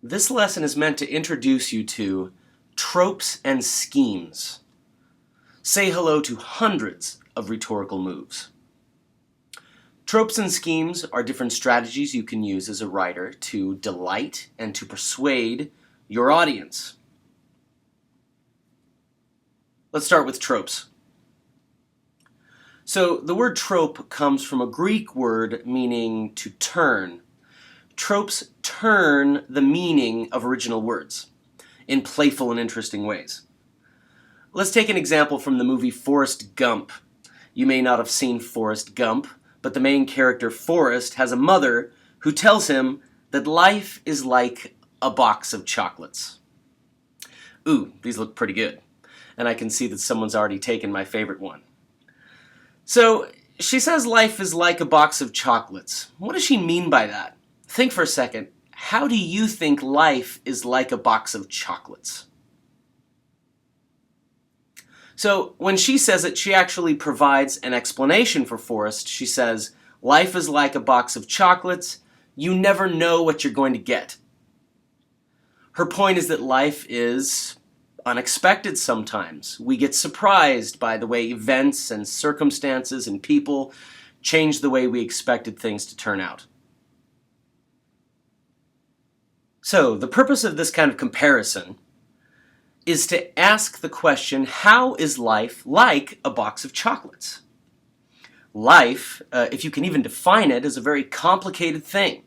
This lesson is meant to introduce you to tropes and schemes. Say hello to hundreds of rhetorical moves. Tropes and schemes are different strategies you can use as a writer to delight and to persuade your audience. Let's start with tropes. So the word trope comes from a Greek word meaning to turn. Tropes turn the meaning of original words in playful and interesting ways. Let's take an example from the movie Forrest Gump. You may not have seen Forrest Gump, but the main character Forrest has a mother who tells him that life is like a box of chocolates. Ooh, these look pretty good. And I can see that someone's already taken my favorite one. So, she says life is like a box of chocolates. What does she mean by that? Think for a second. How do you think life is like a box of chocolates? So, when she says it, she actually provides an explanation for Forrest. She says, life is like a box of chocolates. You never know what you're going to get. Her point is that life is unexpected sometimes. We get surprised by the way events and circumstances and people change the way we expected things to turn out. So, the purpose of this kind of comparison is to ask the question, how is life like a box of chocolates? Life, if you can even define it, is a very complicated thing.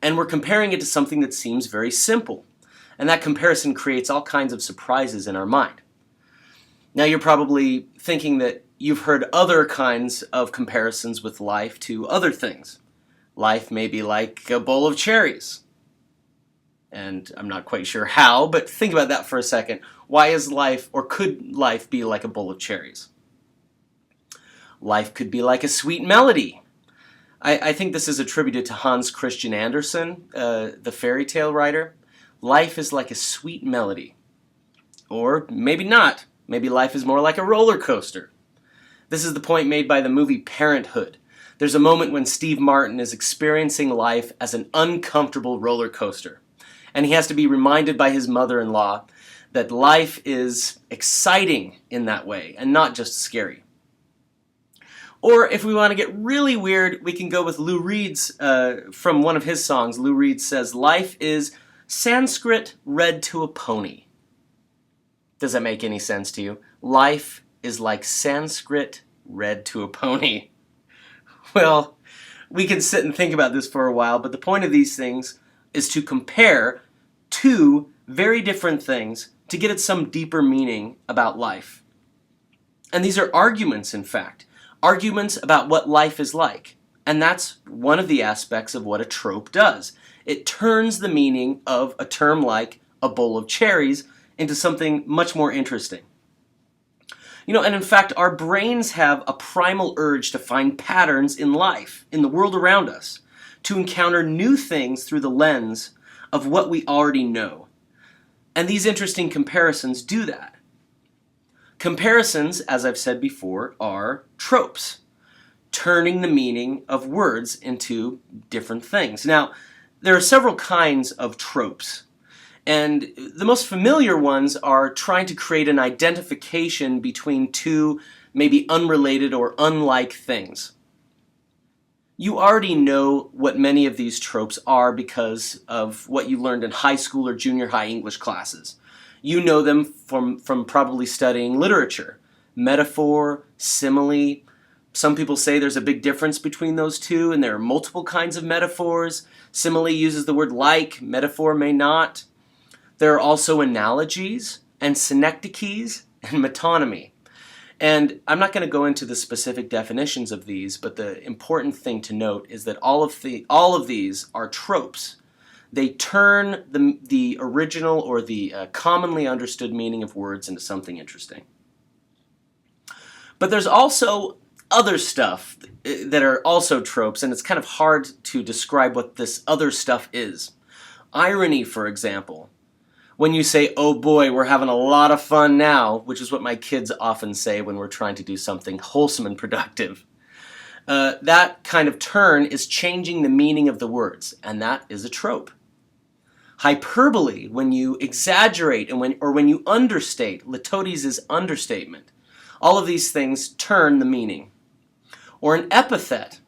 And we're comparing it to something that seems very simple. And that comparison creates all kinds of surprises in our mind. Now you're probably thinking that you've heard other kinds of comparisons with life to other things. Life may be like a bowl of cherries. And I'm not quite sure how, but think about that for a second. Why is life, or could life be like a bowl of cherries? Life could be like a sweet melody. I think this is attributed to Hans Christian Andersen, the fairy tale writer. Life is like a sweet melody. Or maybe not. Maybe life is more like a roller coaster. This is the point made by the movie Parenthood. There's a moment when Steve Martin is experiencing life as an uncomfortable roller coaster. And he has to be reminded by his mother-in-law that life is exciting in that way and not just scary. Or if we want to get really weird, we can go with Lou Reed's, from one of his songs. Lou Reed says, life is Sanskrit read to a pony. Does that make any sense to you? Life is like Sanskrit read to a pony. Well, we can sit and think about this for a while, but the point of these things is to compare two very different things to get at some deeper meaning about life. And these are arguments, in fact. Arguments about what life is like. And that's one of the aspects of what a trope does. It turns the meaning of a term like a bowl of cherries into something much more interesting. And in fact, our brains have a primal urge to find patterns in life, in the world around us, to encounter new things through the lens of what we already know. And these interesting comparisons do that. Comparisons, as I've said before, are tropes, turning the meaning of words into different things. Now, there are several kinds of tropes, and the most familiar ones are trying to create an identification between two maybe unrelated or unlike things. You already know what many of these tropes are because of what you learned in high school or junior high English classes. You know them from probably studying literature. Metaphor, simile. Some people say there's a big difference between those two, and there are multiple kinds of metaphors. Simile uses the word like, metaphor may not. There are also analogies, and synecdoches, and metonymy. And I'm not going to go into the specific definitions of these, but the important thing to note is that all of these are tropes. They turn the original or the commonly understood meaning of words into something interesting. But there's also other stuff that are also tropes, and it's kind of hard to describe what this other stuff is. Irony, for example. When you say, oh boy, we're having a lot of fun now, which is what my kids often say when we're trying to do something wholesome and productive. That kind of turn is changing the meaning of the words, and that is a trope. Hyperbole, when you exaggerate and when you understate. Litotes is understatement. All of these things turn the meaning. Or an epithet.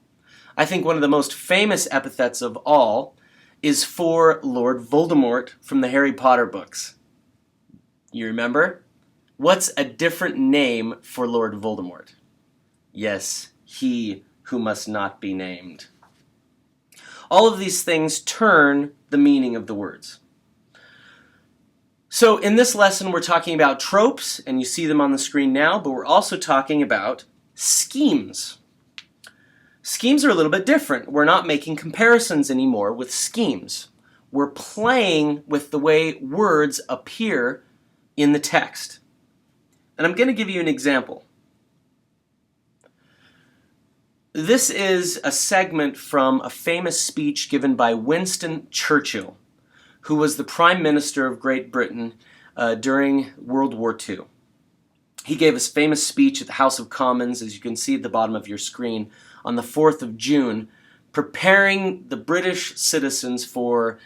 I think one of the most famous epithets of all is for Lord Voldemort from the Harry Potter books. You remember? What's a different name for Lord Voldemort? Yes, he who must not be named. All of these things turn the meaning of the words. So in this lesson we're talking about tropes, and you see them on the screen now, but we're also talking about schemes. Schemes are a little bit different. We're not making comparisons anymore with schemes. We're playing with the way words appear in the text. And I'm going to give you an example. This is a segment from a famous speech given by Winston Churchill, who was the Prime Minister of Great Britain during World War II. He gave his famous speech at the House of Commons, as you can see at the bottom of your screen, on the 4th of June, preparing the British citizens for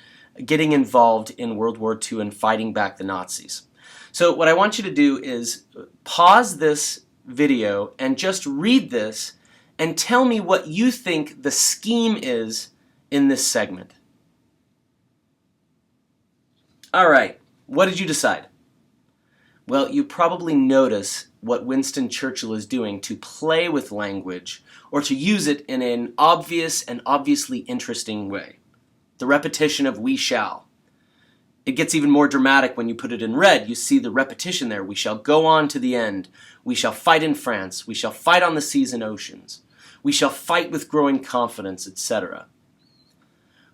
getting involved in World War II and fighting back the Nazis. So what I want you to do is pause this video and just read this and tell me what you think the scheme is in this segment. All right, what did you decide? Well, you probably notice what Winston Churchill is doing to play with language or to use it in an obvious and obviously interesting way. The repetition of we shall. It gets even more dramatic when you put it in red. You see the repetition there. We shall go on to the end. We shall fight in France. We shall fight on the seas and oceans. We shall fight with growing confidence, etc.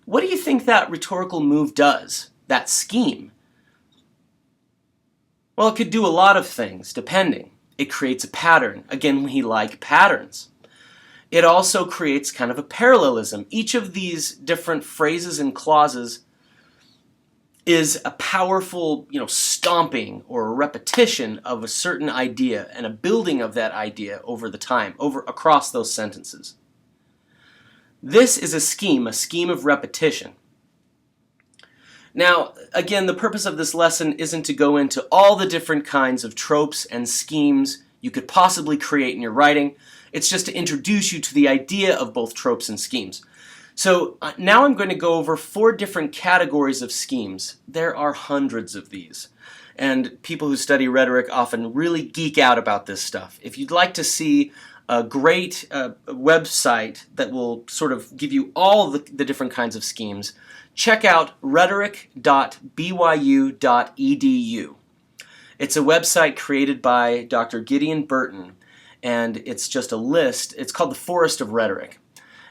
What do you think that rhetorical move does, that scheme? Well, it could do a lot of things, depending. It creates a pattern. Again, we like patterns. It also creates kind of a parallelism. Each of these different phrases and clauses is a powerful, stomping or a repetition of a certain idea and a building of that idea over the time, across those sentences. This is a scheme of repetition. Now, again, the purpose of this lesson isn't to go into all the different kinds of tropes and schemes you could possibly create in your writing. It's just to introduce you to the idea of both tropes and schemes. So now I'm going to go over 4 different categories of schemes. There are hundreds of these, and people who study rhetoric often really geek out about this stuff. If you'd like to see a great website that will sort of give you all the different kinds of schemes, check out rhetoric.byu.edu. It's a website created by Dr. Gideon Burton, and it's just a list. It's called the Forest of Rhetoric.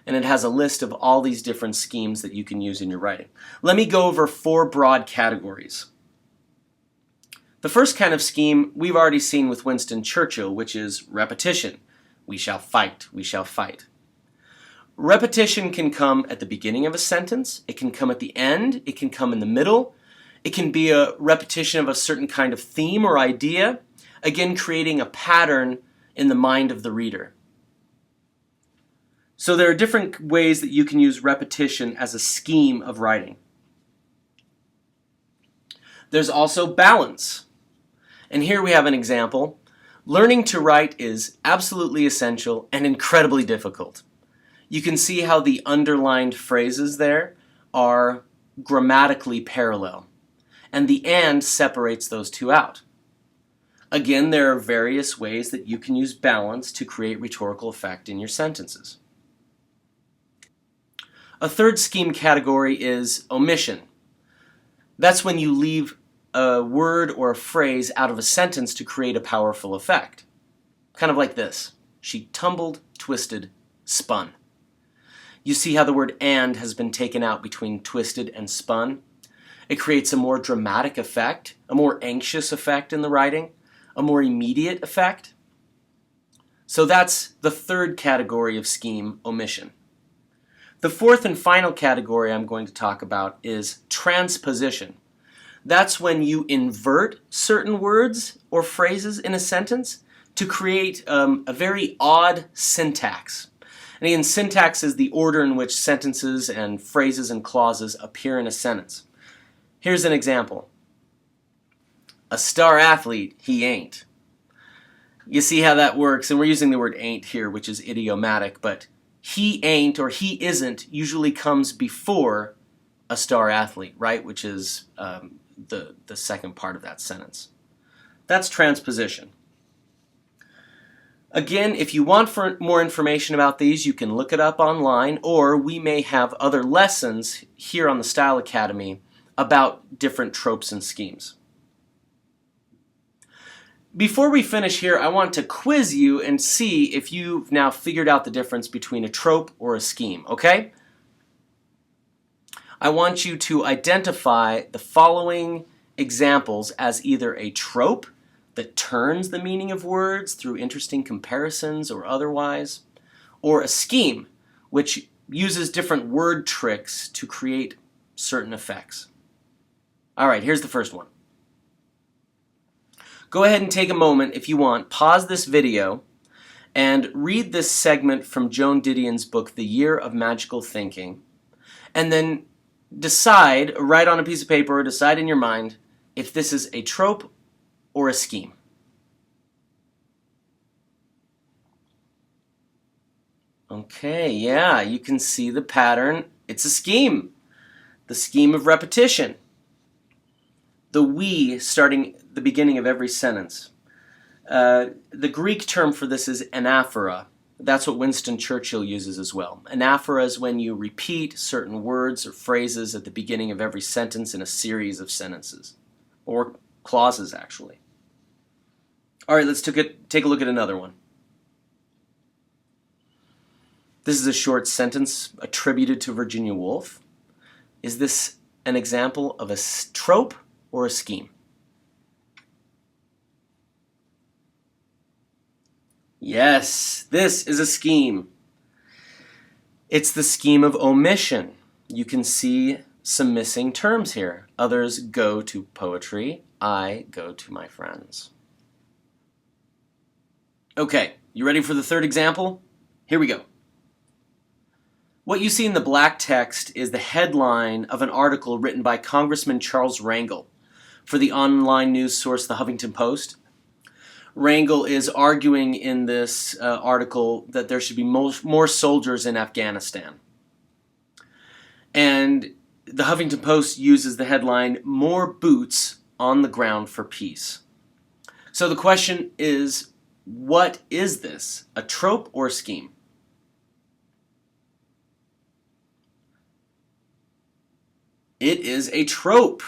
And it has a list of all these different schemes that you can use in your writing. Let me go over 4 broad categories. The first kind of scheme we've already seen with Winston Churchill, which is repetition. We shall fight, we shall fight. Repetition can come at the beginning of a sentence, it can come at the end, it can come in the middle, it can be a repetition of a certain kind of theme or idea, again creating a pattern in the mind of the reader. So there are different ways that you can use repetition as a scheme of writing. There's also balance. And here we have an example. Learning to write is absolutely essential and incredibly difficult. You can see how the underlined phrases there are grammatically parallel. And the and separates those two out. Again, there are various ways that you can use balance to create rhetorical effect in your sentences. A third scheme category is omission. That's when you leave a word or a phrase out of a sentence to create a powerful effect. Kind of like this. She tumbled, twisted, spun. You see how the word and has been taken out between twisted and spun? It creates a more dramatic effect, a more anxious effect in the writing, a more immediate effect. So that's the third category of scheme, omission. The fourth and final category I'm going to talk about is transposition. That's when you invert certain words or phrases in a sentence to create a very odd syntax. And again, syntax is the order in which sentences and phrases and clauses appear in a sentence. Here's an example. A star athlete, he ain't. You see how that works, and we're using the word ain't here, which is idiomatic, but he ain't or he isn't usually comes before a star athlete, right? Which is the second part of that sentence. That's transposition. Again, if you want more information about these, you can look it up online, or we may have other lessons here on the Style Academy about different tropes and schemes. Before we finish here, I want to quiz you and see if you've now figured out the difference between a trope or a scheme, okay? I want you to identify the following examples as either a trope that turns the meaning of words through interesting comparisons or otherwise, or a scheme which uses different word tricks to create certain effects. All right, here's the first one. Go ahead and take a moment, if you want, pause this video, and read this segment from Joan Didion's book, The Year of Magical Thinking, and then decide, write on a piece of paper or decide in your mind if this is a trope or a scheme. Okay, yeah, you can see the pattern. It's a scheme. The scheme of repetition. The we starting the beginning of every sentence. The Greek term for this is anaphora. That's what Winston Churchill uses as well. Anaphora is when you repeat certain words or phrases at the beginning of every sentence in a series of sentences, or clauses actually. All right, let's take a look at another one. This is a short sentence attributed to Virginia Woolf. Is this an example of a trope or a scheme? Yes, this is a scheme. It's the scheme of omission. You can see some missing terms here. Others go to poetry. I go to my friends. Okay, you ready for the third example? Here we go. What you see in the black text is the headline of an article written by Congressman Charles Rangel for the online news source The Huffington Post. Rangel is arguing in this article that there should be more soldiers in Afghanistan. And the Huffington Post uses the headline, "More Boots on the Ground for Peace." So the question is, what is this? A trope or a scheme? It is a trope.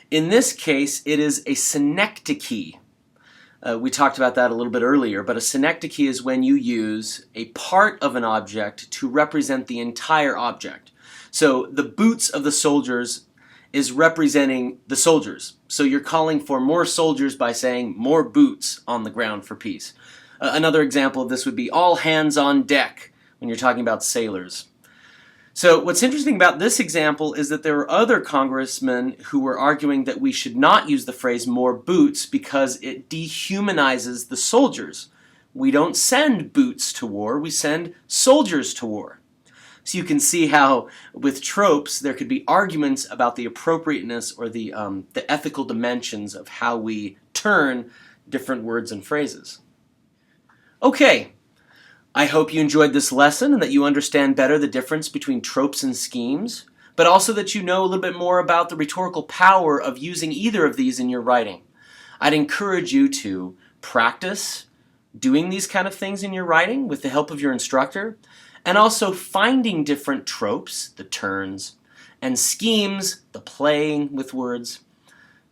In this case, it is a synecdoche. We talked about that a little bit earlier, but a synecdoche is when you use a part of an object to represent the entire object. So the boots of the soldiers is representing the soldiers. So you're calling for more soldiers by saying more boots on the ground for peace. Another example of this would be all hands on deck when you're talking about sailors. So what's interesting about this example is that there were other congressmen who were arguing that we should not use the phrase more boots because it dehumanizes the soldiers. We don't send boots to war, we send soldiers to war. So you can see how with tropes there could be arguments about the appropriateness or the ethical dimensions of how we turn different words and phrases. Okay. I hope you enjoyed this lesson and that you understand better the difference between tropes and schemes, but also that you know a little bit more about the rhetorical power of using either of these in your writing. I'd encourage you to practice doing these kind of things in your writing with the help of your instructor, and also finding different tropes, the turns, and schemes, the playing with words,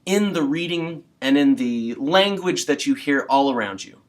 in the reading and in the language that you hear all around you.